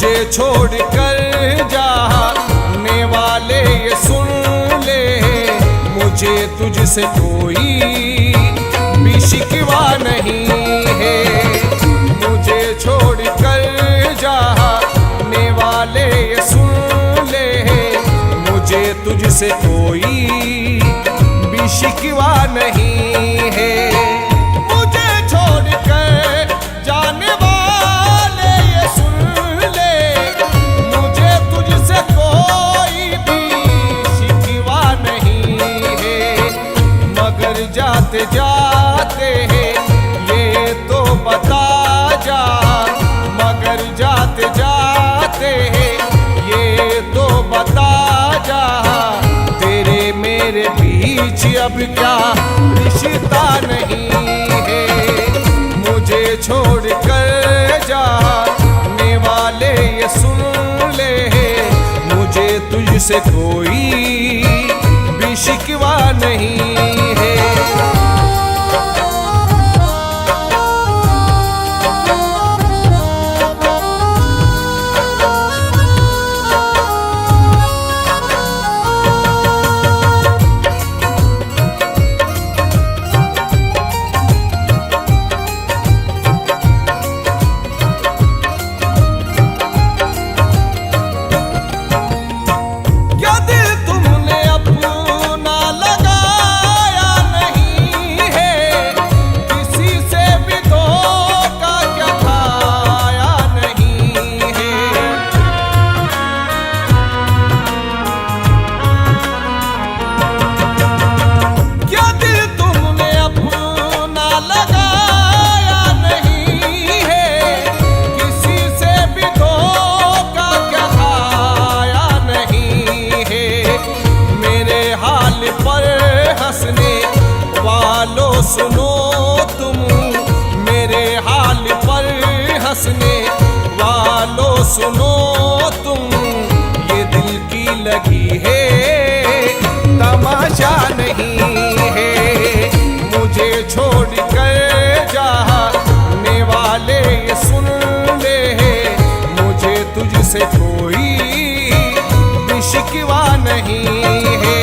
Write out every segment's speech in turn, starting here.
मुझे छोड़कर जाने वाले ये सुन ले, मुझे तुझसे कोई भी शिकवा नहीं है। मुझे छोड़कर जाने वाले ये सुन ले, मुझे तुझसे कोई भी शिकवा नहीं है। मुझे छोड़कर जाने वाले ये सुन ले, मुझे तुझसे कोई भी शिकवा नहीं है। मगर जाते जाते हैं ये तो बता जा, मगर जाते जाते हैं ये तो बता जा, तेरे मेरे बीच अब क्या रिश्ता नहीं है। मुझे छोड़कर जाने वाले ये सुन ले, मुझे तुझसे कोई भी शिकवा नहीं है। सुनो तुम मेरे हाल पर हंसने वालों, सुनो तुम ये दिल की लगी है तमाशा नहीं है। मुझे छोड़कर जाने वाले ये सुन ले, मुझे तुझसे कोई भी शिकवा नहीं है।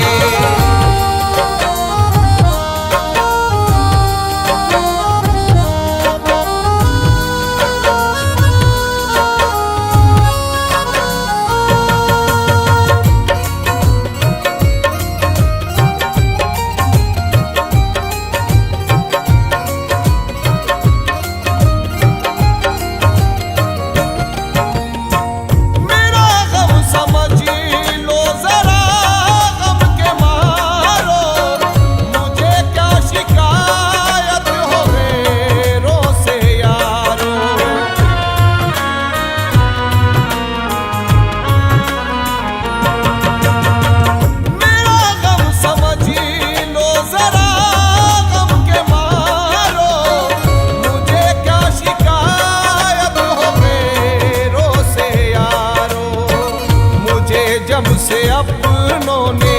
जब से अपनों ने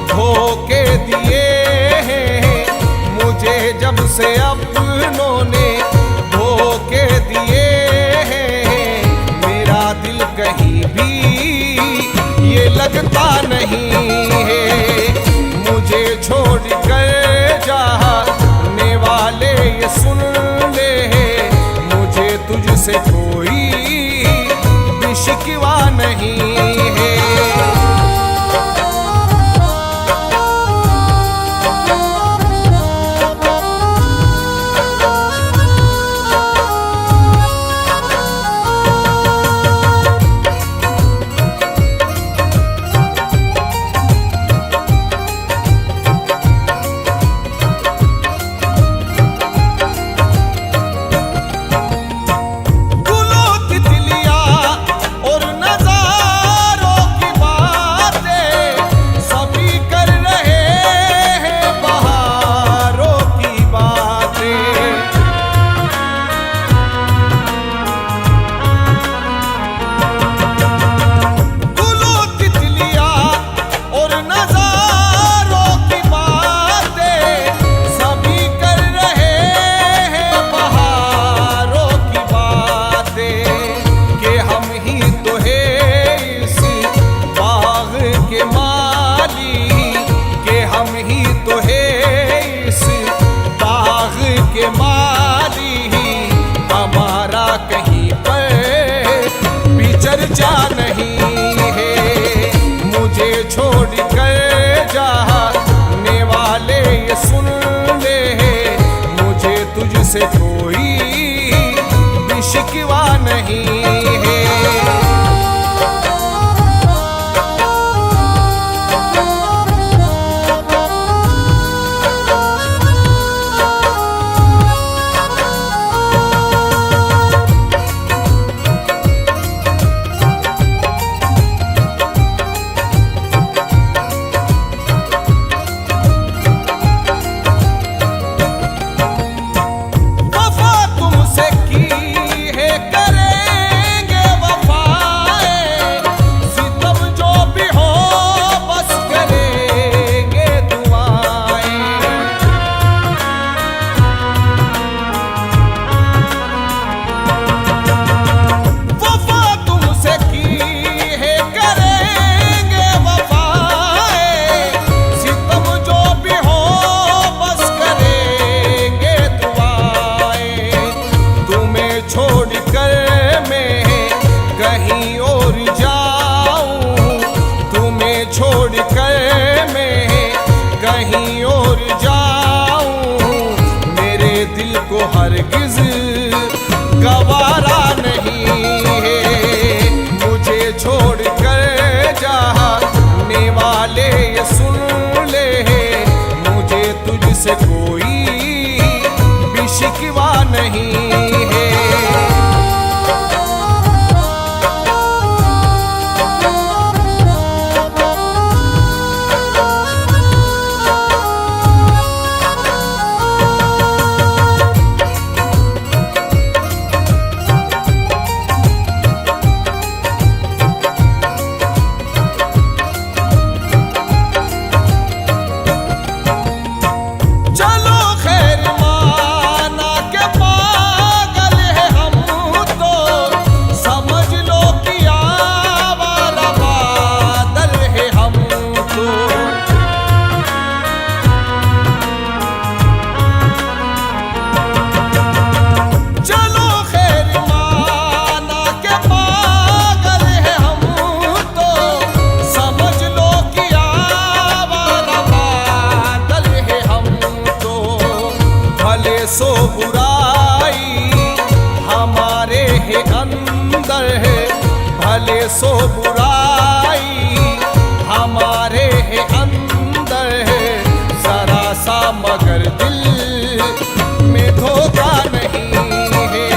धोखे दिए हैं, मुझे जब से अपनों ने धोखे दिए हैं, मेरा दिल कहीं भी ये लगता नहीं है। मुझे छोड़कर जाने वाले ये सुन ले, मुझे तुझसे कोई भी शिकवा नहीं है। जा नहीं है। मुझे छोड़ कर जाने वाले ये सुन ले, मुझे तुझसे कोई भी शिकवा नहीं है। हरगिज गवारा नहीं है। मुझे छोड़ कर जाने वाले ये सुन ले, मुझे तुझसे कोई भी शिकवा नहीं है। सो बुराई हमारे है अंदर है, भले सो बुराई हमारे है अंदर है। जरा सा मगर दिल में धोखा नहीं है।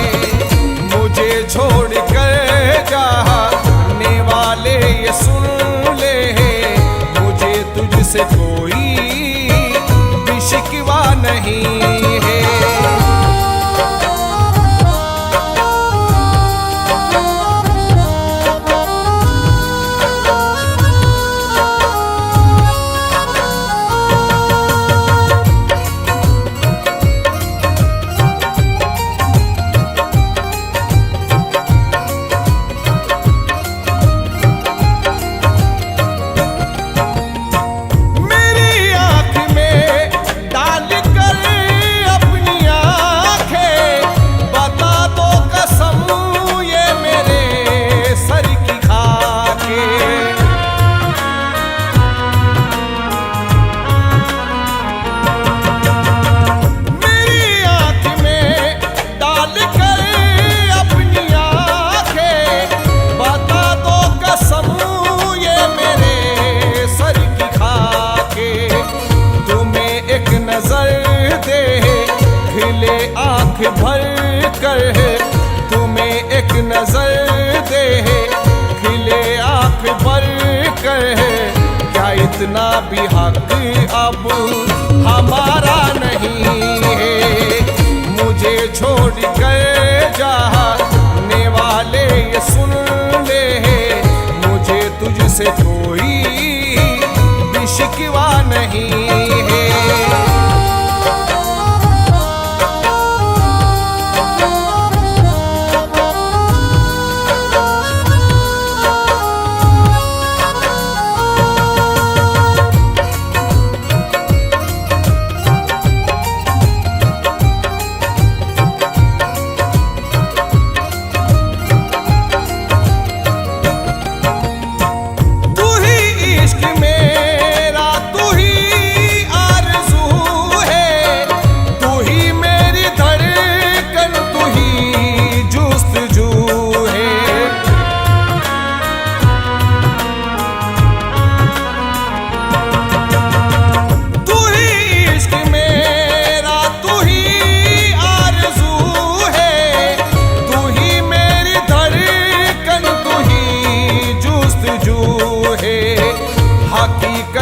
मुझे छोड़ कर जाने वाले ये सुन ले, मुझे तुझसे कोई भी शिकवा नहीं है। भर कर तुम्हें एक नजर दे, खिले आंख भर कर। क्या इतना भी हक अब हमारा नहीं है। मुझे छोड़ कर जाने वाले ये सुन ले, मुझे तुझसे कोई भी शिकवा नहीं है।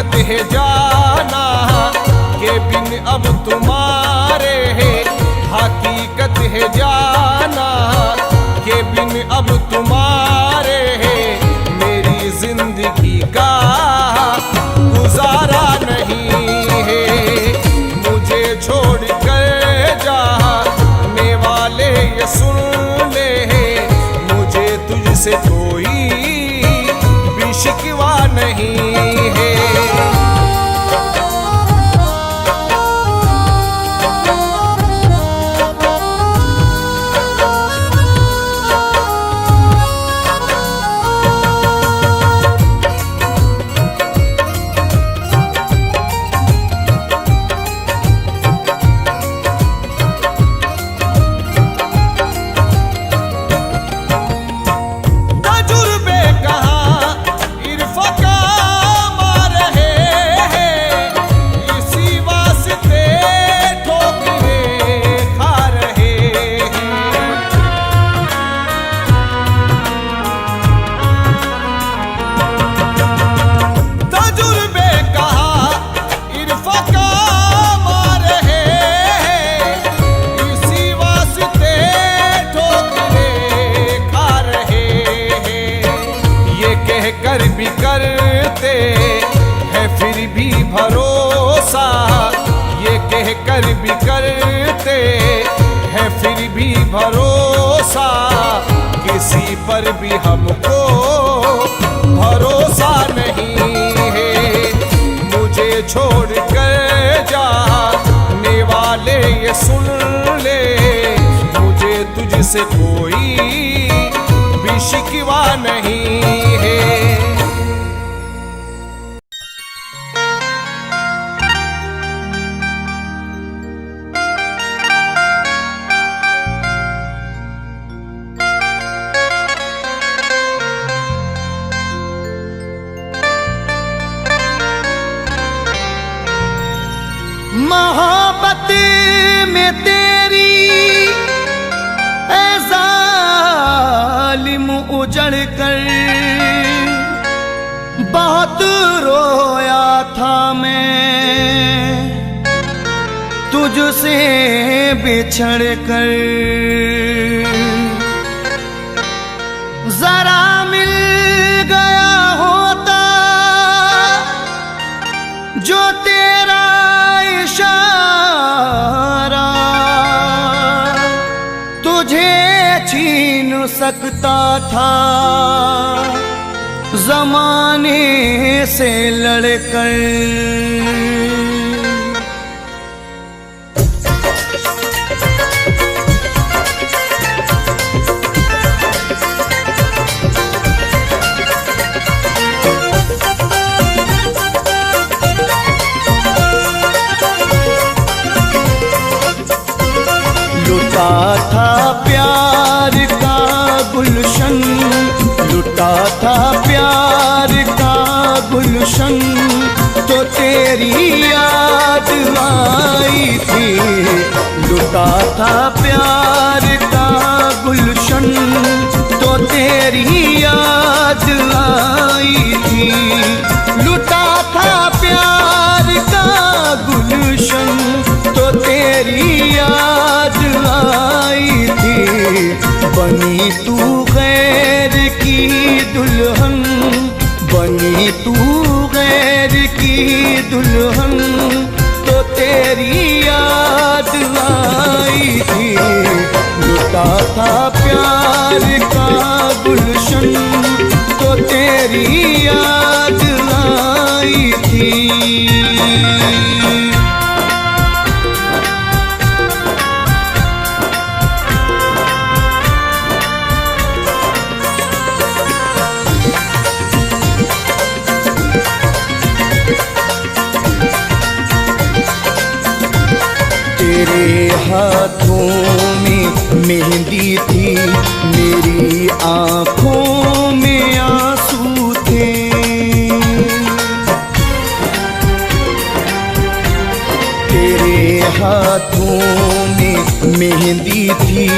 हकीकत है जाना के बिन अब तुम्हारे है, हकीकत है जाना के बिन अब तुम्हारे है, मेरी जिंदगी का गुजारा नहीं है। मुझे छोड़ कर जाने वाले ये सुन ले, मुझे तुझसे कोई भी शिकवा नहीं है। कर भी करते हैं फिर भी भरोसा, ये कह कर भी करते हैं फिर भी भरोसा, किसी पर भी हमको भरोसा नहीं है। मुझे छोड़ कर जाने वाले ये सुन ले, मुझे तुझसे कोई भी शिकवा नहीं है। मोहब्बत में तेरी ऐ जालिम उजड़ कर बहुत रोया था मैं, तुझसे बिछड़ कर। जरा मिल गया होता जो तेरा इशारा, तुझे छीन सकता था ज़माने से लड़कर। लुटा था प्यार का गुलशन, लुटा था प्यार का गुलशन, तो तेरी याद आई थी। लुटा था प्यार का गुलशन, तो तेरी याद आई थी। लुटा था प्यार का गुलशन, तो तेरी याद आई थी। बनी तू गैर की दुल्हन, बनी तू गैर की दुल्हन, तो तेरी याद आई थी। लुटा था प्यार का गुलशन, तो तेरी याद आई थी। तेरे हाथों में मेहंदी थी, मेरी आँखों में आंसू थे। तेरे हाथों में मेहंदी थी,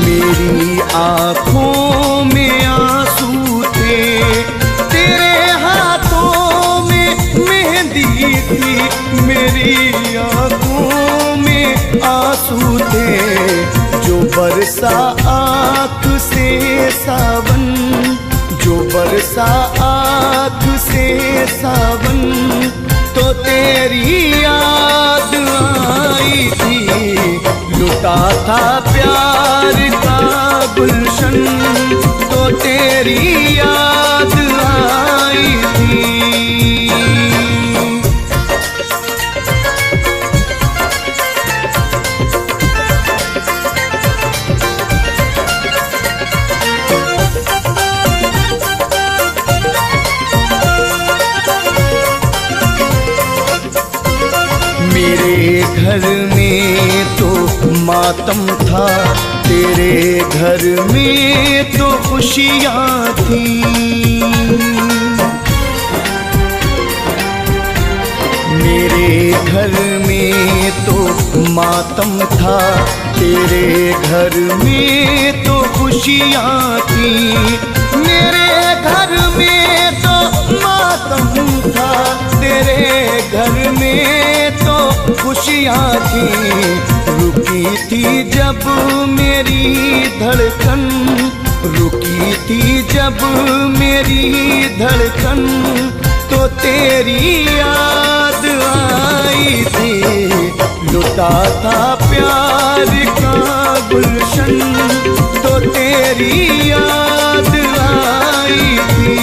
मेरी आँखों में आंसू थे। तेरे हाथों में मेहंदी तेरी आंखों में आंसू थे, जो बरसा आँख से सावन, जो बरसा आँख से सावन, तो तेरी याद आई थी। लुटा था प्यार का गुलशन, तो तेरी याद आई थी। मेरे घर में तो मातम था, तेरे घर में तो खुशियाँ थी। मेरे घर में तो मातम था, तेरे घर में तो खुशियाँ थी। मेरे घर में तो मातम था, तेरे घर में तो खुशियाँ थी। रुकी थी जब मेरी धड़कन, रुकी थी जब मेरी धड़कन, तो तेरी याद आई थी। लुटा था प्यार का गुलशन, तो तेरी याद आई थी।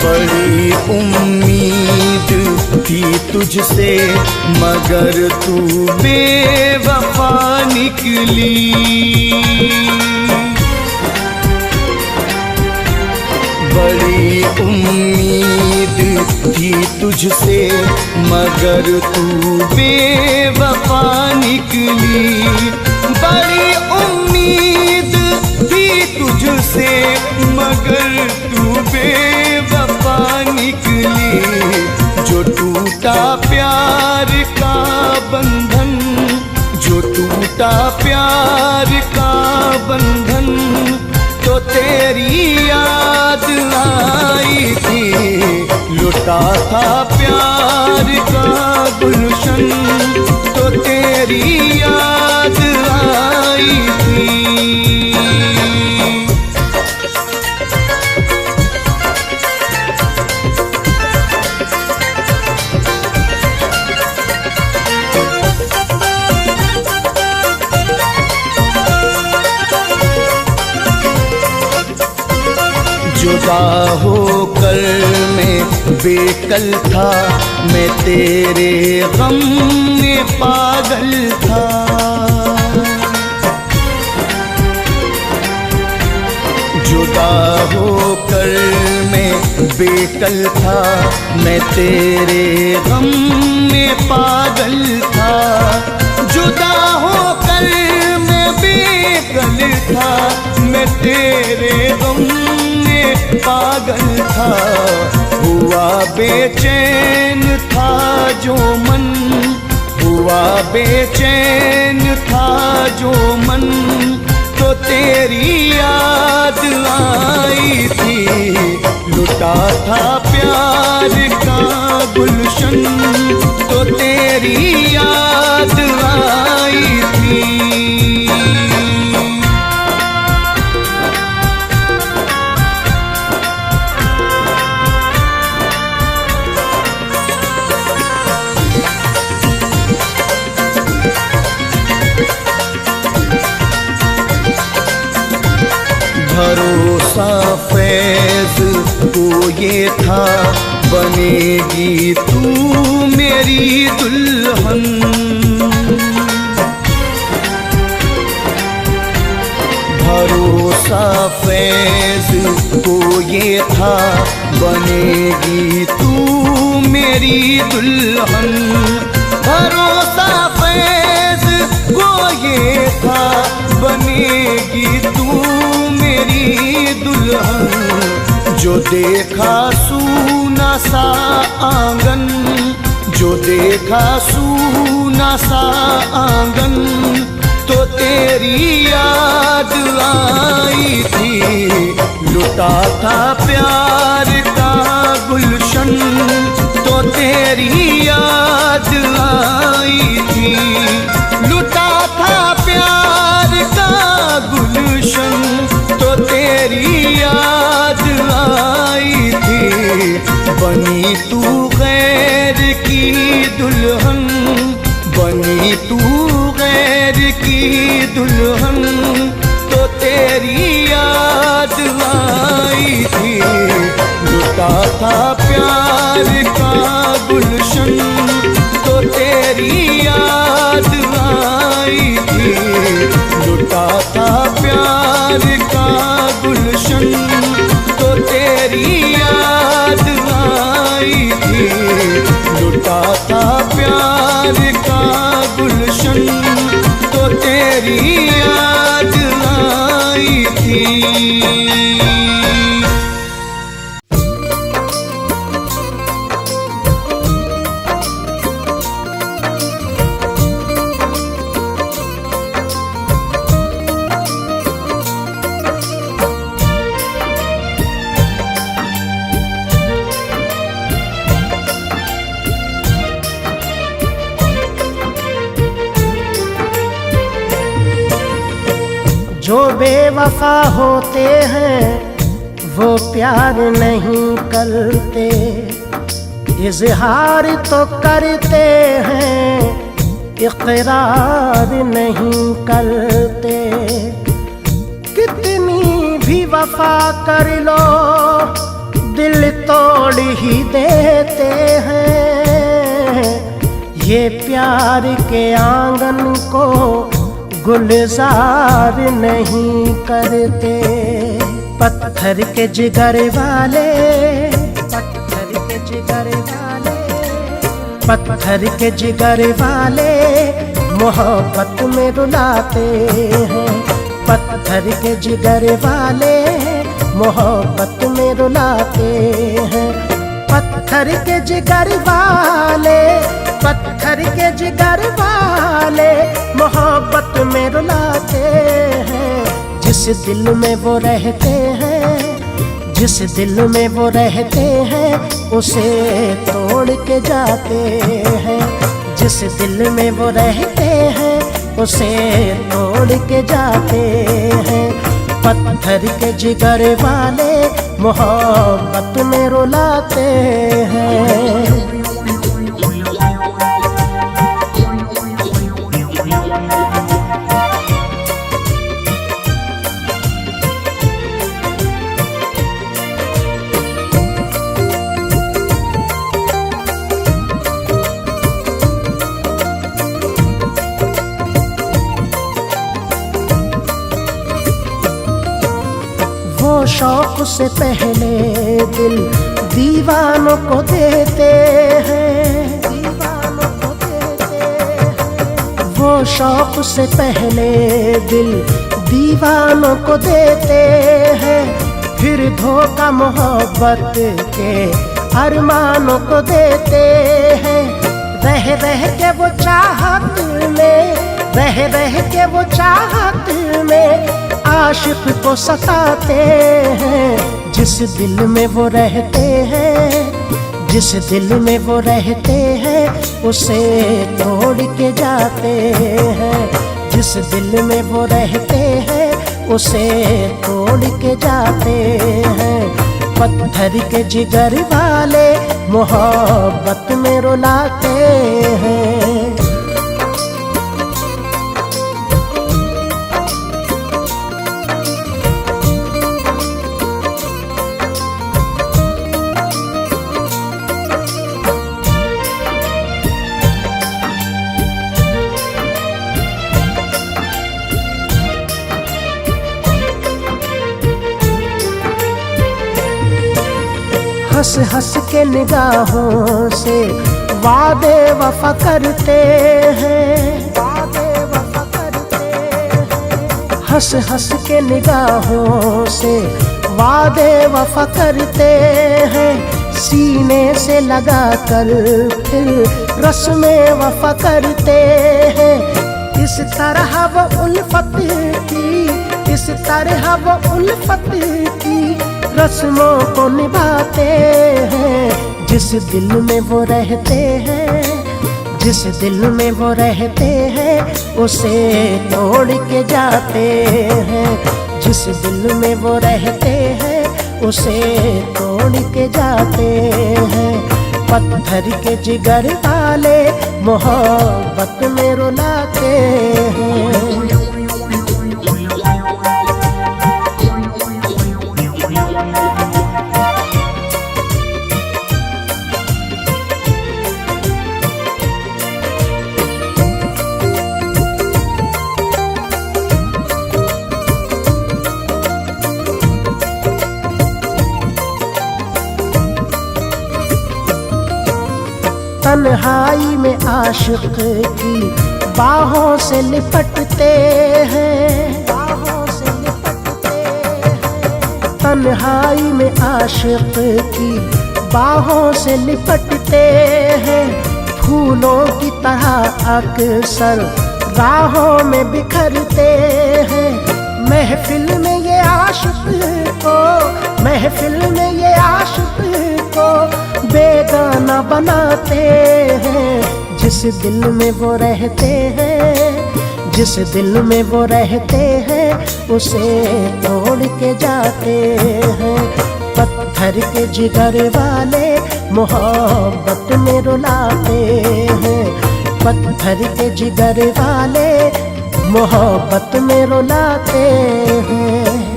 बड़ी उम्मीद थी तुझसे, मगर तू बेवफा निकली। बड़ी उम्मीद थी तुझसे, मगर तू बेवफा निकली। बड़ी उम्मीद थी तुझसे, मगर तू बेवफा निकली। जो टूटा प्यार का बंधन, जो टूटा प्यार का बंधन, तो तेरी याद आई थी। लुटा था प्यार का गुलशन, तो तेरी याद आई थी। जुदा होकर मैं बेकल था, मैं तेरे गम में पागल था। जुदा होकर मैं बेकल था, मैं तेरे गम में पागल था। जुदा होकर मैं बेकल था, मैं तेरे गम पागल था। हुआ बेचैन था जो मन, हुआ बेचैन था जो मन, तो तेरी याद आई थी। लुटा था प्यार का गुलशन, तो तेरी याद आई थी। भरोसा फैज को ये था, बनेगी तू मेरी दुल्हन। भरोसा फैज को ये था, बनेगी तू मेरी दुल्हन। भरोसा फैज को ये था, बनेगी तू मेरी दुल्हन। जो देखा सूना सा आंगन, जो देखा सूना सा आंगन तो तेरी याद आई थी। लुटा था प्यार का गुलशन तो तेरी याद आई थी। लुटा था प्यार का गुलशन तो तेरी याद आई थी। बनी तू गैर की दुल्हन, बनी तू गैर की दुल्हन तो तेरी याद आई थी। लुटा था प्यार का गुलशन तो तेरी याद आई थी। लुटा था प्यार का गुलशन तो तेरी याद आई थी। लुटा था प्यार का गुलशन तो तेरी याद आई थी। जो बेवफा होते हैं वो प्यार नहीं करते, इजहार तो करते हैं इकरार नहीं करते। कितनी भी वफा कर लो दिल तोड़ ही देते हैं। ये प्यार के आंगन को गुलजार नहीं करते। पत्थर के जिगर वाले, पत्थर के जिगर वाले, पत्थर के जिगर वाले मोहब्बत में रुलाते हैं। पत्थर के जिगर वाले मोहब्बत में रुलाते हैं। पत्थर के जिगर वाले, पत्थर के जिगर वाले मोहब्बत में रुलाते हैं। जिस दिल में वो रहते हैं, जिस दिल में वो रहते हैं उसे तोड़ के जाते हैं। जिस दिल में वो रहते हैं उसे तोड़ के जाते हैं। पत्थर के जिगर वाले मोहब्बत में रुलाते हैं। वो शौक से पहले दिल दीवानों को देते हैं, दीवानों को देते हैं। वो शौक से पहले दिल दीवानों को देते हैं। फिर धोखा मोहब्बत के अरमानों को देते हैं। रह रह के वो चाहत में, रह रह के वो चाहत में आशिक को सताते हैं। जिस दिल में वो रहते हैं, जिस दिल में वो रहते हैं उसे तोड़ के जाते हैं। जिस दिल में वो रहते हैं उसे तोड़ के जाते हैं। पत्थर के जिगर वाले मोहब्बत में रुलाते हैं। हंस हंस के निगाहों से वादे वफा करते हैं, वादे वफा करते हैं। हंस हंस के निगाहों से वादे वफा करते हैं। सीने से लगा कर फिर रस में वफा करते हैं। इस तरह वो उल्फत की, इस तरह वो उल्फत की रस्मों को निभाते हैं। जिस दिल में वो रहते हैं, जिस दिल में वो रहते हैं, उसे तोड़ के जाते हैं। जिस दिल में वो रहते हैं, उसे तोड़ के जाते हैं। पत्थर के जिगर वाले मोहब्बत में रुलाते हैं। तन्हाई में आशिक की बाहों से लिपटते हैं, बाहों से लिपटते हैं। तन्हाई में आशिक की बाहों से लिपटते हैं। फूलों की तरह अक्सर राहों में बिखरते हैं। महफिल में ये आशिक को, महफिल में ये आशिक को बेगाना बनाते हैं। जिस दिल में वो रहते हैं, जिस दिल में वो रहते हैं, उसे तोड़ के जाते हैं। पत्थर के जिगर वाले मोहब्बत में रुलाते हैं। पत्थर के जिगर वाले मोहब्बत में रुलाते हैं।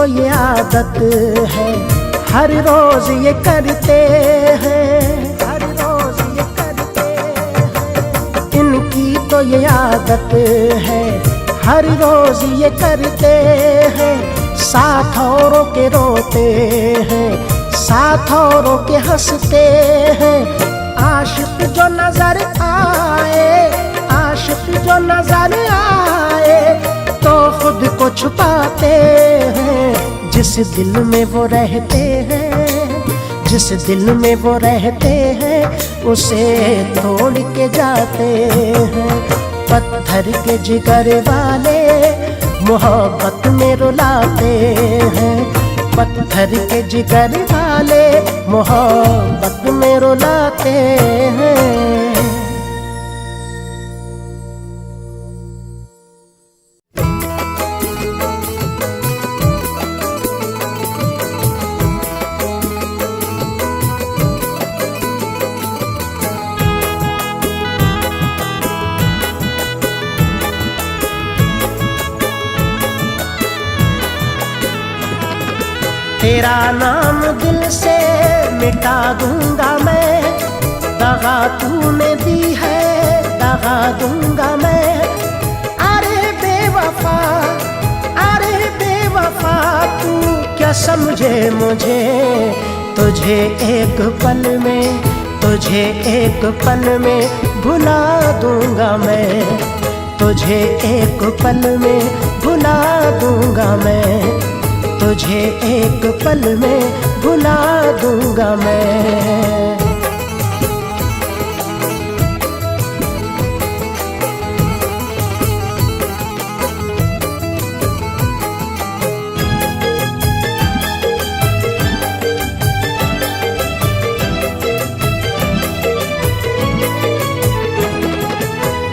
ये आदत है, हर रोज ये करते हैं, हर रोज ये करते हैं। इनकी तो ये आदत है, हर रोज ये करते हैं। साथ औरों के रोते हैं, साथ औरों के हंसते हैं। आशिक जो नजर आए, आशिक जो नजर आए, तो खुद को छुपाते हैं। जिस दिल में वो रहते हैं, जिस दिल में वो रहते हैं, उसे तोड़ के जाते हैं। पत्थर के जिगर वाले मोहब्बत में रुलाते हैं। पत्थर के जिगर वाले मोहब्बत में रुलाते हैं। तेरा नाम दिल से मिटा दूंगा मैं, दगा तूने दी है दगा दूंगा मैं। अरे बेवफा, अरे बेवफा, तू क्या समझे मुझे। तुझे एक पल में, तुझे एक पल में भुला दूंगा मैं। तुझे एक पल में भुला दूंगा मैं। तुझे एक पल में भुला दूंगा मैं।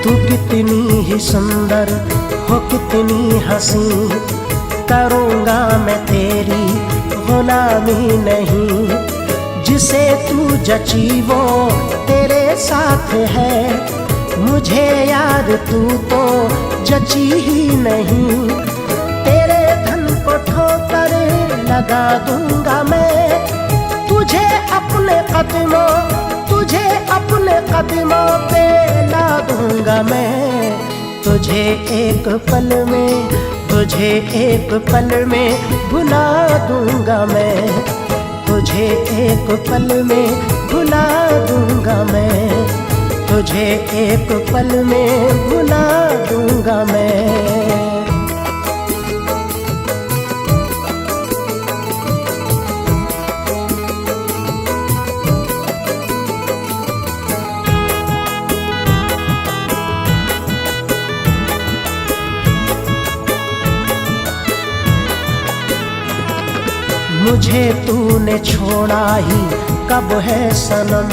तू कितनी ही सुंदर हो, कितनी हंसी, करूँगा मैं तेरी गुलामी नहीं। जिसे तू जची वो तेरे साथ है, मुझे यार तू तो जची ही नहीं। तेरे धन को ठोकर लगा दूंगा मैं। तुझे अपने कदमों, तुझे अपने कदमों पे ला दूंगा मैं तुझे एक पल में, तुझे एक पल में भुला दूंगा मैं, तुझे एक पल में भुला दूंगा मैं, तुझे एक पल में भुला दूंगा मैं। मुझे तूने छोड़ा ही कब है सनम,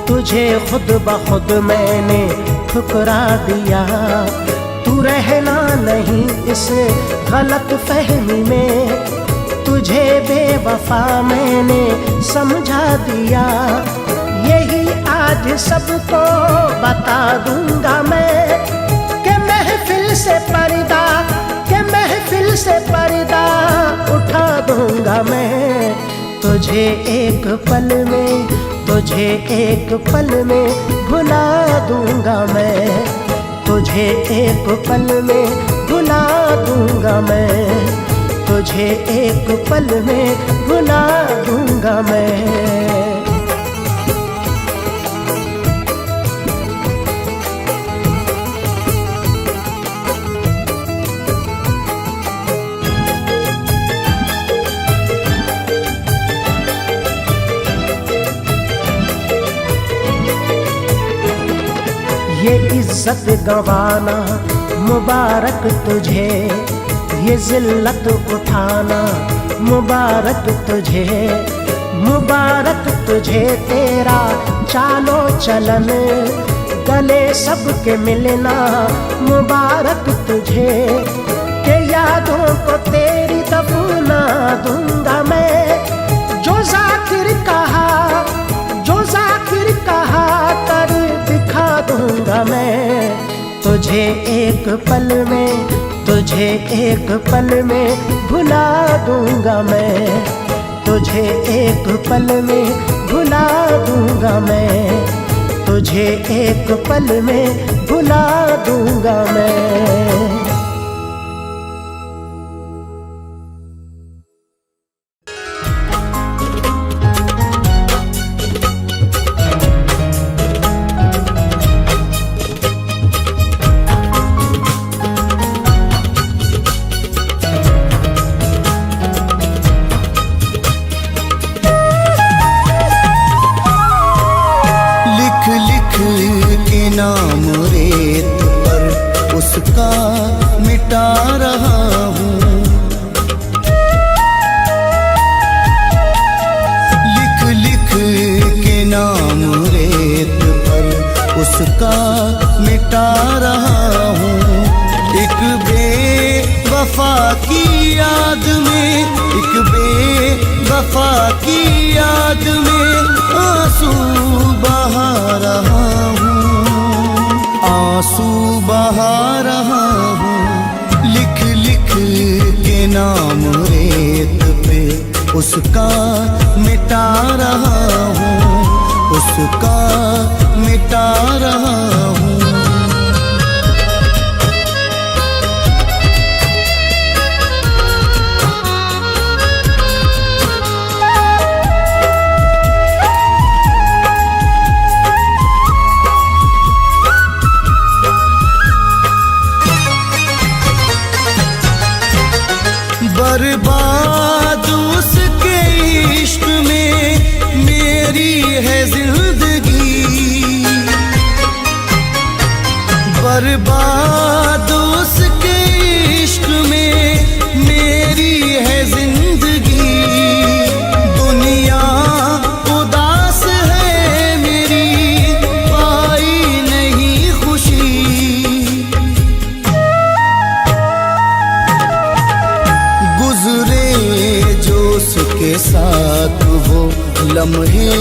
तुझे खुद ब खुद मैंने ठुकरा दिया। तू रहना नहीं इस गलत फहमी में, तुझे बेवफा मैंने समझा दिया। यही आज सबको बता दूंगा मैं कि महफिल से पर्दा, कि महफिल से पर्दा उठा दूंगा मैं तुझे एक पल में, तुझे एक पल में भुला दूंगा मैं, तुझे एक पल में भुला दूंगा मैं, तुझे एक पल में भुला दूंगा मैं। ये इज्जत गंवाना मुबारक तुझे, ये जिल्लत उठाना मुबारक तुझे, मुबारक तुझे तेरा चालो चलन, गले सबके मिलना मुबारक तुझे। के यादों को तेरी दफना दूंगा मैं, जो जाकिर कहा, जो जाकिर कहा कर दिखा दूंगा मैं तुझे एक पल में, तुझे एक पल में भुला दूंगा मैं, तुझे एक पल में भुला दूंगा मैं, तुझे एक पल में भुला दूंगा मैं। नाम रेत पर उसका मिटा रहा हूँ, लिख लिख के नाम रेत पर उसका मिटा रहा हूँ। एक बेवफा की याद में, एक बेवफा की याद में आंसू बहा रहा हूँ, आंसू बहा रहा हूँ। लिख लिख के नाम रेत पे उसका मिटा रहा हूँ, उसका मिटा रहा हूँ। बर्बाद उसके इश्क में मेरी है जिंदगी, बर्बाद उसके इश्क में मेरी है जिंदगी। दुनिया उदास है मेरी, पाई नहीं खुशी। गुजरे जो उसके साथ वो लम्हे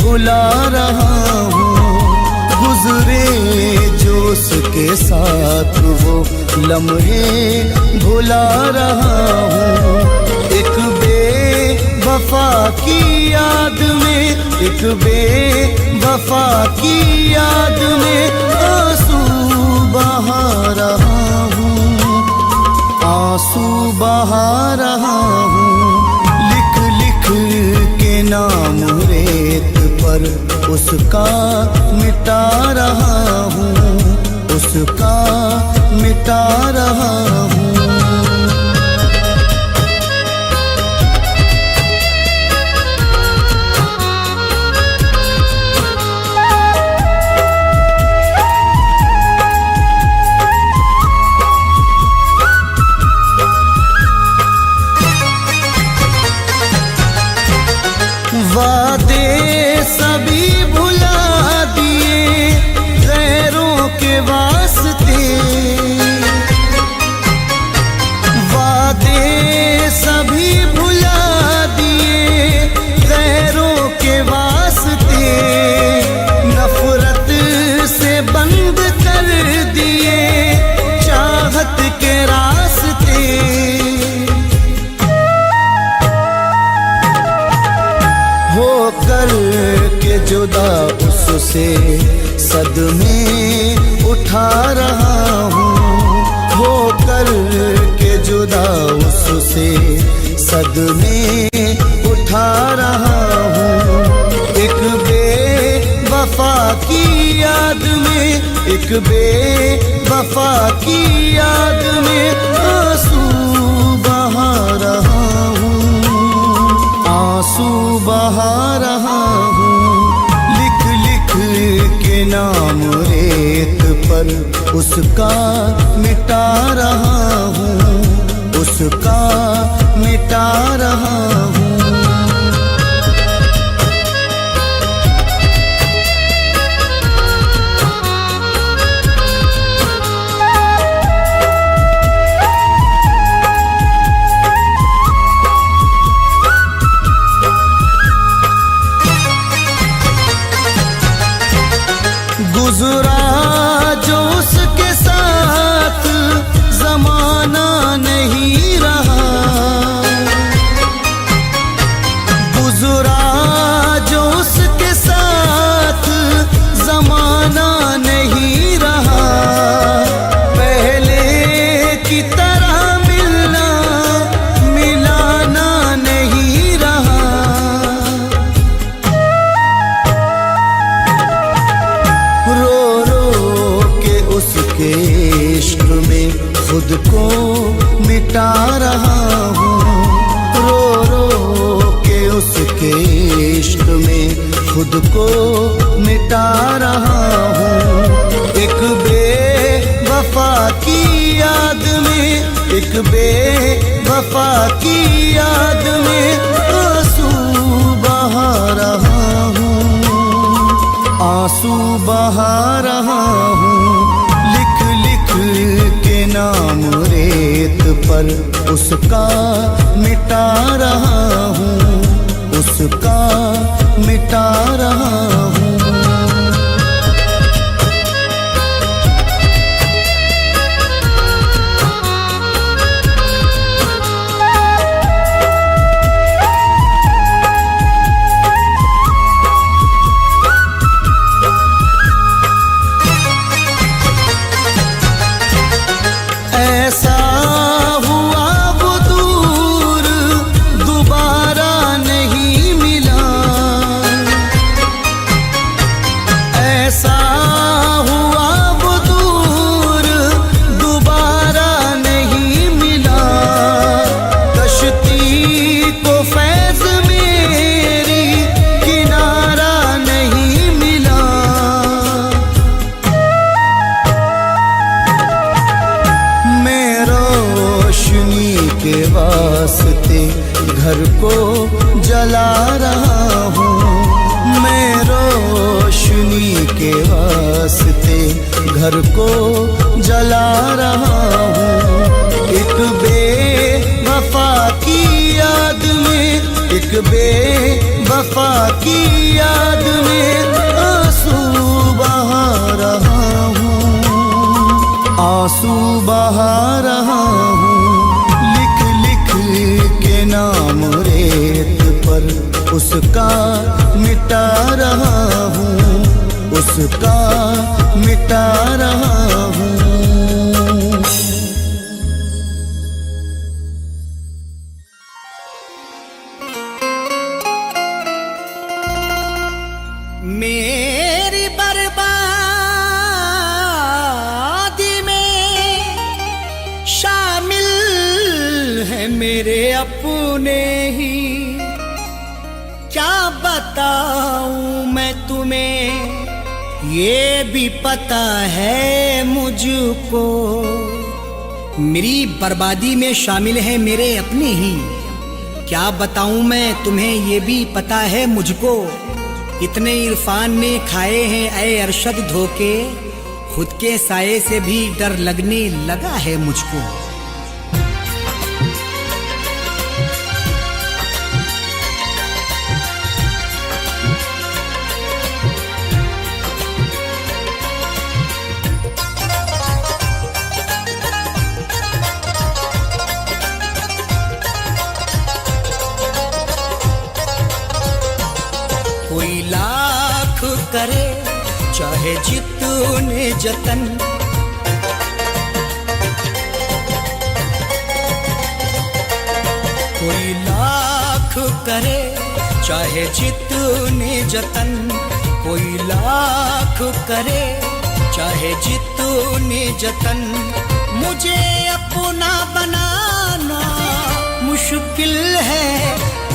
भुला रहा हूँ, गुजरे जो उसके साथ वो लम्हे भुला रहा हूँ। एक बेवफा की याद में में, एक बेवफा की याद में आंसू बहा रहा हूँ, आंसू बहा रहा हूँ। लिख लिख के नाम रेत पर उसका मिटा रहा हूँ, उसका मिटा रहा हूँ। वादे सभी भुला दिए गैरों के वास्ते, वादे सभी भुला दिए गैरों के वास्ते, नफरत से बंद कर दिए चाहत के रास्ते। होकर के जुदा उससे सदमे उठा रहा हूँ, होकर के जुदा उससे सदमे उठा रहा हूँ। एक बेवफा की याद में, एक बेवफा की याद में आंसू बहा रहा हूँ, आंसू बहा रहा हूँ। लिख लिख के नाम रेत पर उसका मिटा रहा हूँ, उसका मिटा रहा हूँ। गुजरा जो उसके साथ जमाना नहीं रहा, गुजरा जो उसके साथ जमाना नहीं रहा। पहले की तरह मिलना मिलाना नहीं रहा। रो रो के उसके इश्क में खुद को मिटा रहा हूँ, रो रो के उसके इश्क में खुद को मिटा रहा हूँ। एक बेवफा की याद में, एक बेवफा की याद में आंसू बहा रहा हूँ, आंसू बहा रहा हूँ। लिख लिख के नाम रेत पर उसका मिटा रहा हूँ, उसका मिटा रहा हूँ। ऐसा हुआ वो दूर दोबारा नहीं मिला, ऐसा हुआ वो दूर दोबारा नहीं मिला। कश्ती को फैज़ मेरी किनारा नहीं मिला। मैं रोशनी के वास्ते घर को जला रहा हूँ, मैं रोशनी के वास्ते घर को जला रहा हूँ। एक बेवफा की याद में, एक बेवफा की याद में आंसू बहा रहा हूँ, आंसू बहा रहा हूँ। लिख लिख के नाम रेत पर उसका मिटा रहा हूँ, उसका मिटा रहा हूँ। मेरी बर्बादी में शामिल है मेरे अपने ही। क्या बताऊं मैं तुम्हें, ये भी पता है मुझको। मेरी बर्बादी में शामिल है मेरे अपने ही। क्या बताऊं मैं तुम्हें, ये भी पता है मुझको। इतने इरफान ने खाए हैं ऐ अरशद धोखे, खुद के साये से भी डर लगने लगा है मुझको। कोई लाख करे चाहे जितने जतन, कोई लाख करे चाहे जितने जतन, कोई लाख करे चाहे जितने जतन, मुझे अपना बनाना मुश्किल है।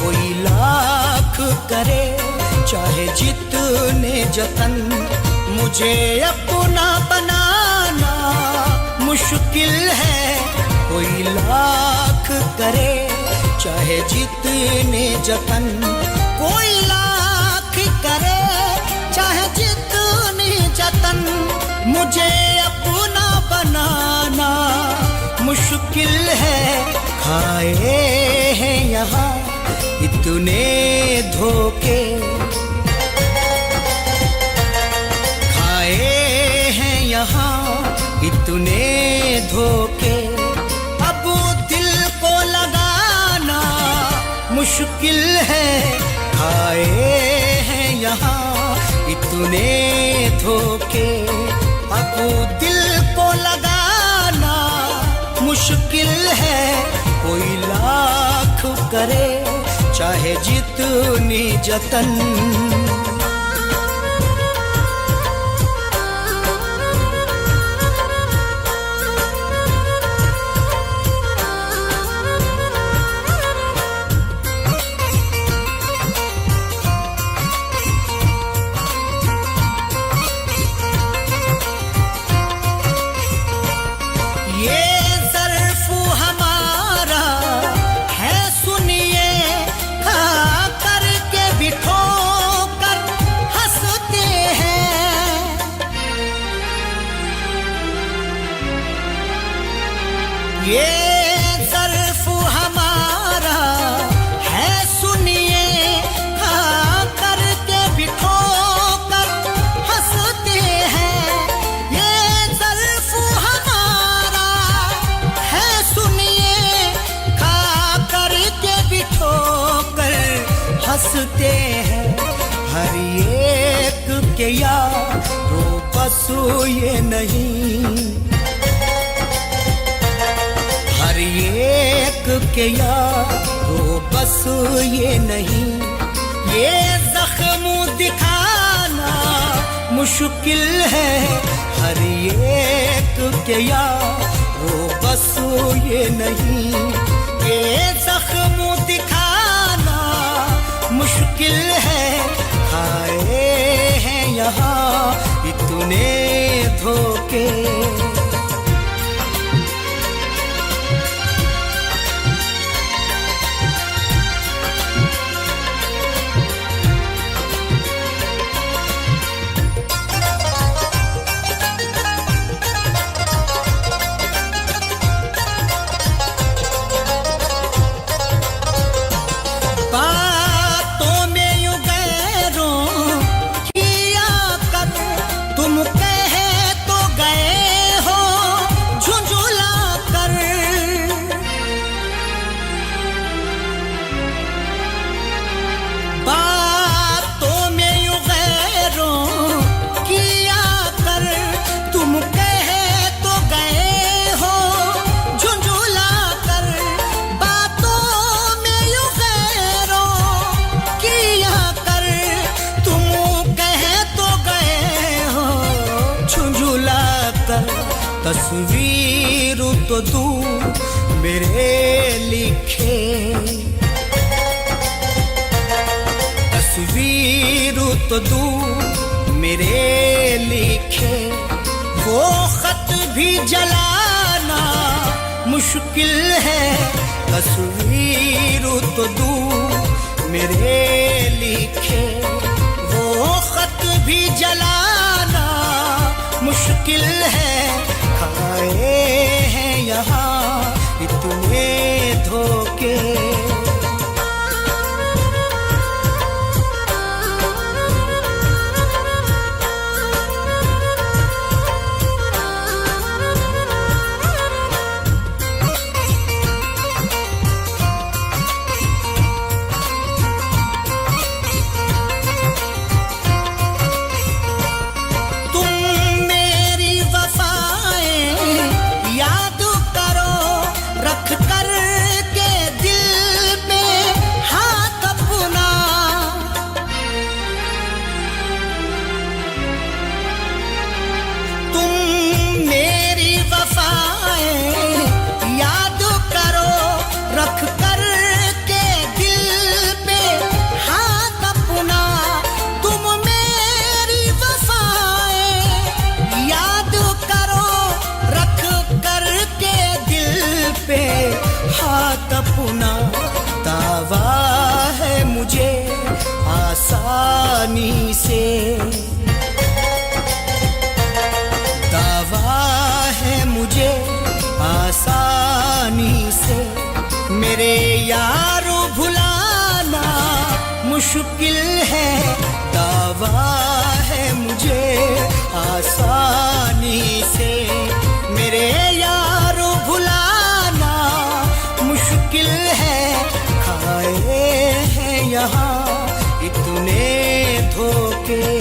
कोई लाख करे चाहे जितने जतन, मुझे अपना बनाना मुश्किल है। कोई लाख करे चाहे जितने जतन, कोई लाख करे चाहे जितने जतन, मुझे अपना बनाना मुश्किल है। खाए हैं यहाँ इतने धोखे, खाए हैं यहाँ इतने धोखे, अब दिल को लगाना मुश्किल है। खाए हैं यहाँ इतने धोखे, अब दिल को लगाना मुश्किल है। कोई लाख करे चाहे जितनी जतन, ये ज़र्फ हमारा है सुनिए, खा करके बिठो कर हंसते हैं। ये ज़र्फ हमारा है सुनिए, खा करके बिठो कर हंसते हैं। हर एक के यारो बस ये नहीं, हर एक के यारो बस ये नहीं, ये जख्म दिखाना मुश्किल है। हर एक के यारो बस ये नहीं, ये जख्म दिखाना मुश्किल है। खाए हैं यहाँ इतने धोखे, तुम कहे तो गए हो तस्वीर तो तू मेरे लिखे, तस्वीर तो तू मेरे लिखे, वो खत भी जलाना मुश्किल है। तस्वीर तो तू मेरे लिखे, वो खत भी जलाना मुश्किल है। खाए हैं यहाँ इतने धोखे, दावा है मुझे आसानी से, दावा है मुझे आसानी से। मेरे यारो भुलाना मुश्किल है, दावा है मुझे आसानी से। मेरे यारो भुलाना मुश्किल है। खाए हैं यहाँ इतने धोखे,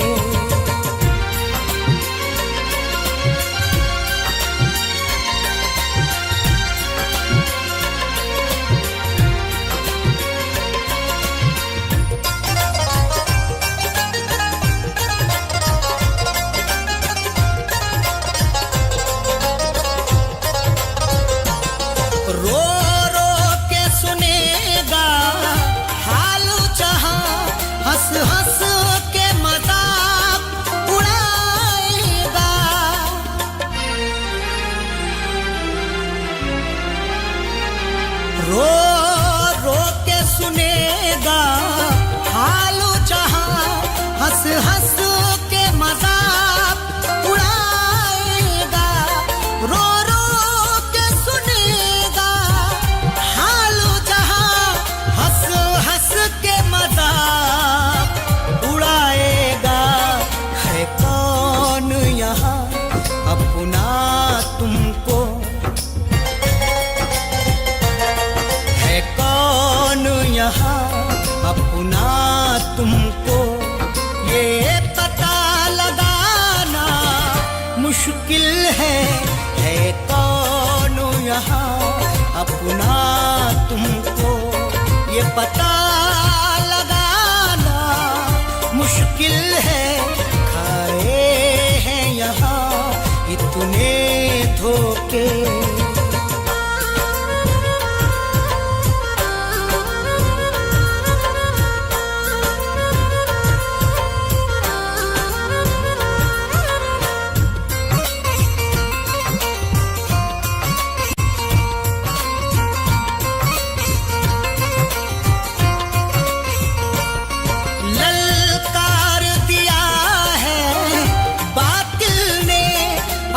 हंस के मजाक उड़ाएगा। रो रो के सुनेगा हालो जहां, हंस हंस के मजाक उड़ाएगा। रो रो के सुनेगा हालो जहां, हंस हंस के मजाक उड़ाएगा। है कौन यहाँ अपना तुमको, है कौन यहाँ अपना तुमको, ये पता लगाना मुश्किल है। है कौन यहाँ अपना तुमको, ये पता लगाना मुश्किल है। खाए हैं यहाँ इतने धोखे,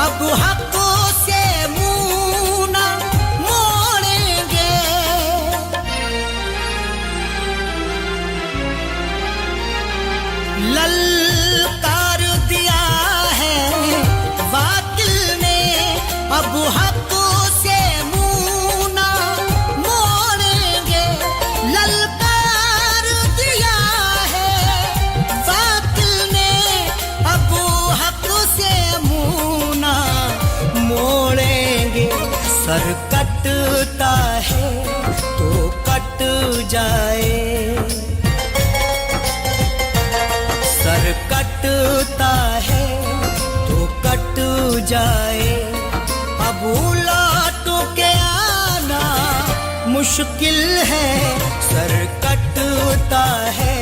अब हकों से मुंह न मोड़ेंगे। ललकार दिया है बातिल ने, अब हकों से मुंह न मोड़ेंगे। ललकार दिया है बातिल ने, अब हक से मुंह न मोड़ेंगे। सर कटता है तो कट जाए, सर कटता है तो कट जाए। मुश्किल है, सर कटता है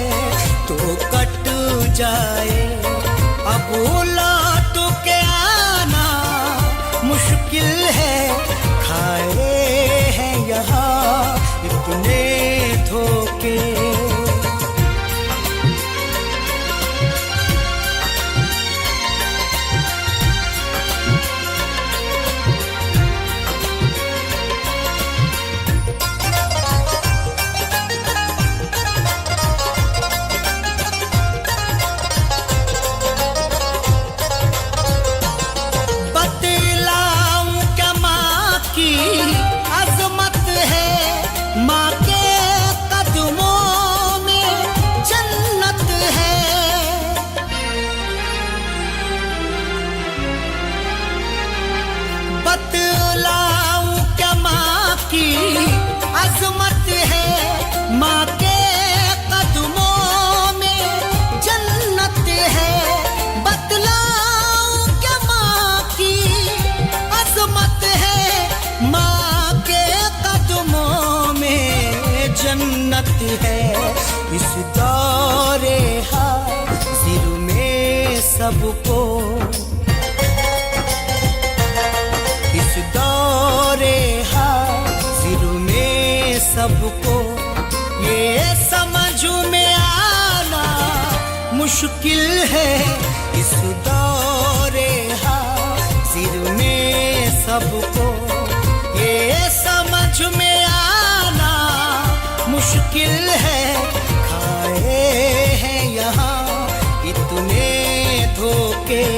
तो कट जाए, अब लौट के आना मुश्किल है, खाए हैं यहाँ इतने धोखे। अज़मत है माँ के कदमों में जन्नत है, बतलाऊं क्या माँ की अज़मत है, माँ के कदमों में जन्नत है। इस दौरे हाज़िर में सबको, इस दौरे सबको ये समझ में आना मुश्किल है, इस दौरे हाज़िर में सबको ये समझ में आना मुश्किल है, खाए हैं यहाँ इतने धोखे।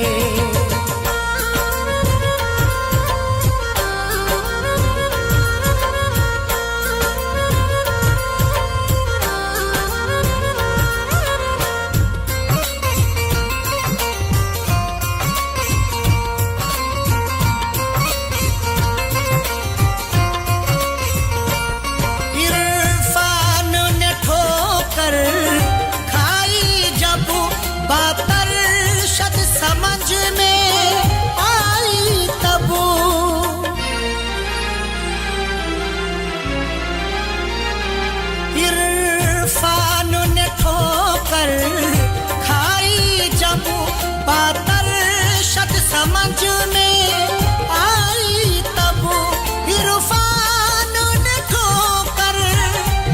समझ में आई तब इरफान ने ठोकर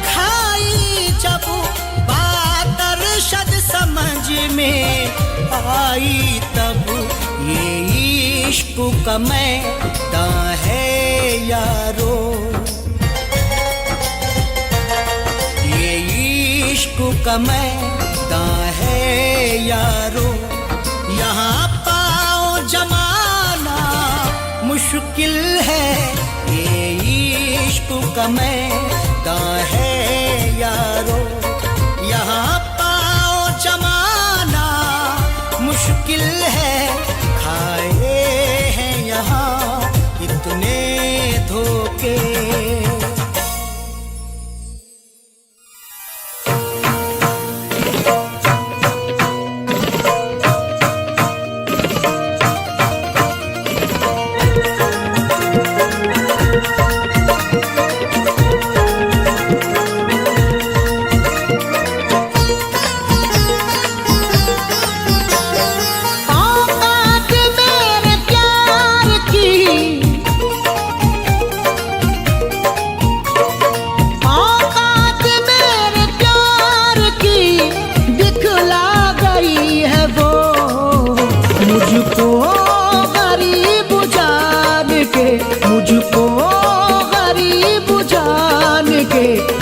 खाई, जब बात अरशद समझ में आई तब ये इश्क का मैदान है यारो, ये इश्क का मैदान है यारो, यहाँ जमाना मुश्किल है, ये इश्क का मैदान है यारो, यहाँ पाओ जमाना मुश्किल है, खाए हैं यहाँ इतने धोखे।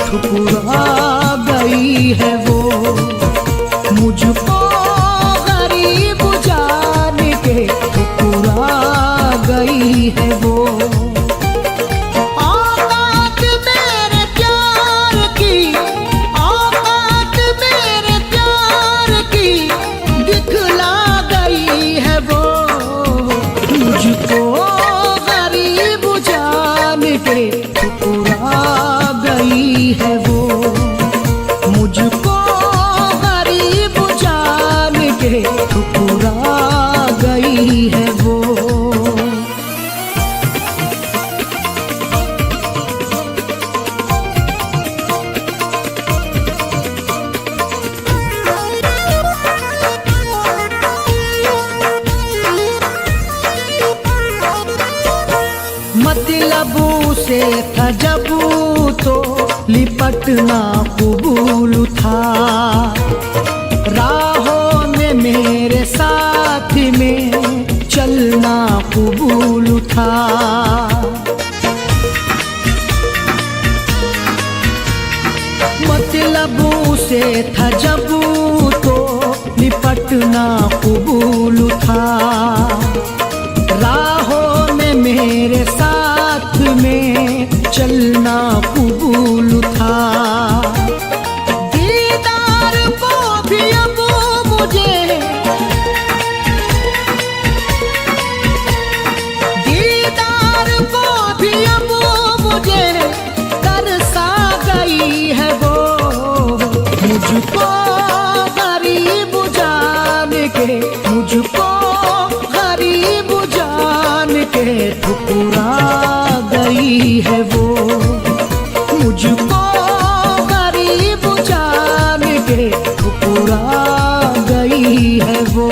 ठुकरा गई है वो, मुझको गरीब जान के ठुकरा गई है वो। औकात मेरे प्यार की, औकात मेरे प्यार की दिखला गई है वो, मुझको गरीब जान के ठुकरा गई है वो, मुझको गरीब जान के ठुकरा गई है वो। से था जब तो लिपटना कबूल था, राहों में मेरे साथ में चलना कबूल था। मतलब से था जब तो लिपटना कबूल था, राहों में मेरे साथ में चलना कबूल था। दीदार को भी अब मुझे, दीदार को भी अब मुझे तरसा गई है वो, मुझको गरीब जान के, मुझको गरीब जान के ठुकरा गई है वो, मुझको गरीब जान के ठुकरा गई है वो।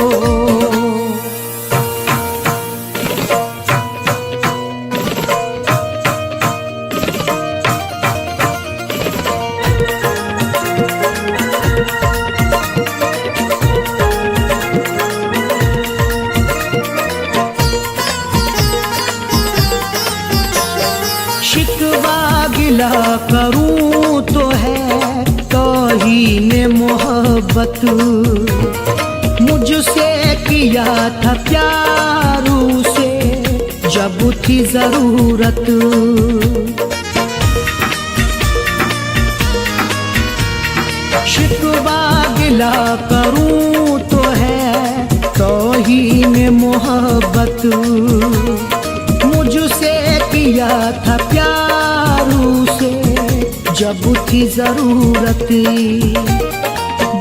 शिकवा गिला करूं तो है तौहीन मोहब्बत, मुझसे किया था प्यार उसे जब थी जरूरत। शिकवा गिला करूं तो है तौहीन मोहब्बत, मुझसे किया था प्यार उसे जब थी जरूरत।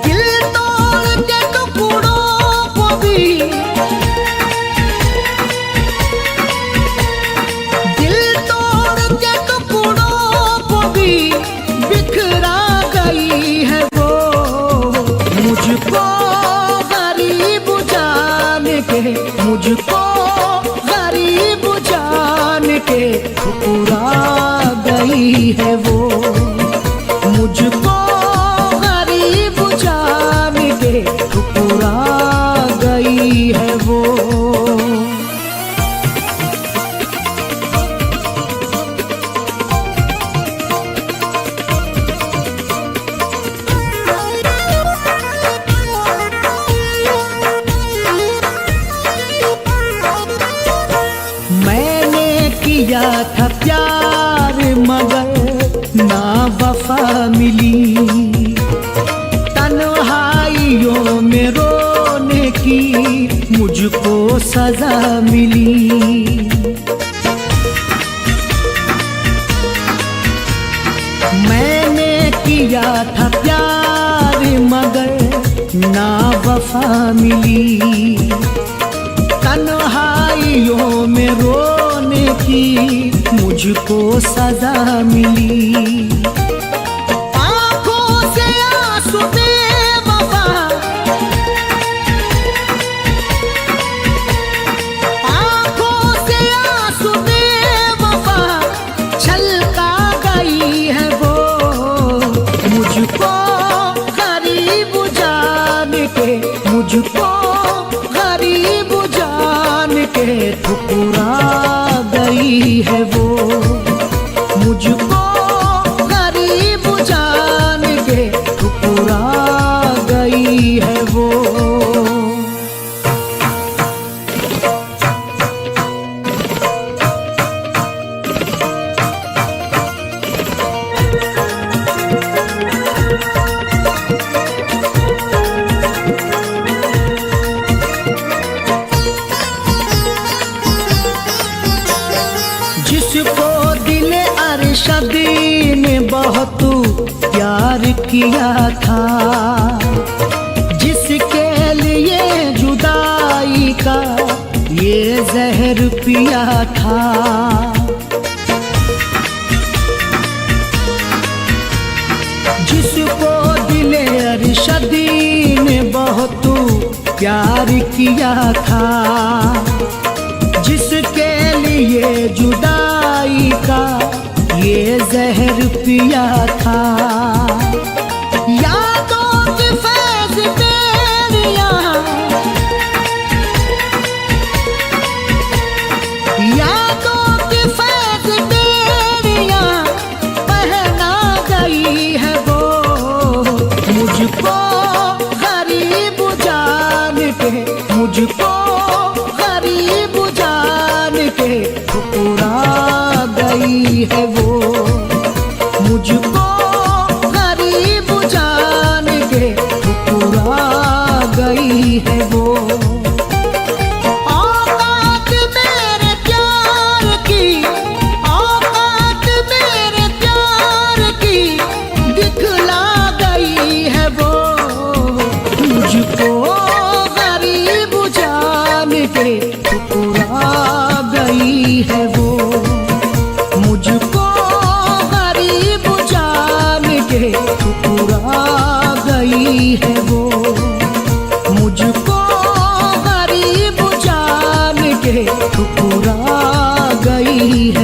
दिल तोड़ के टुकड़ों को भी, दिल तोड़ के टुकड़ों को भी बिखरा गई है वो, मुझको गरीब जान के, मुझको गरीब जान के ठुकरा गई है वो, मुझको गरीब जान के ठुकरा गई है वो। किया था प्यार मगर ना वफा मिली, तन्हाइयों में रोने की मुझको सजा मिली। मैंने किया था प्यार मगर ना वफा मिली, तन्हाइयों में रोने की मुझको सजा मिली। आँखों से आंसू बेवफा, आँखों से आंसू बेवफा छलका गई है वो, मुझको गरीब जान के, मुझको गरीब जान के ठुकरा गई है वो, मुझको गरीब जान के ठुकरा गई है वो। जिसको दिल अरशद ने बहुत प्यार किया था, जिसके लिए जुदाई का ये जहर पिया था, जिसको दिल अरशद ने बहुत प्यार किया था, जिसके लिए जुदाई का दिया था। यादों की फैज़ बेरियां, यादों की फैज़ बेरियां पहना गई है वो। मुझको गरीब जान के, मुझको गरीब जान के ठुकरा गई है वो। मुझको गरीब जान के ठुकरा गई है वो। औकात मेरे प्यार की, औकात मेरे प्यार की दिखला गई है वो। मुझको गरीब जान के ठुकरा गई है वो। मुझको गरीब जान के ठुकरा गई है वो। मुझको गरीब जान के ठुकरा गई है।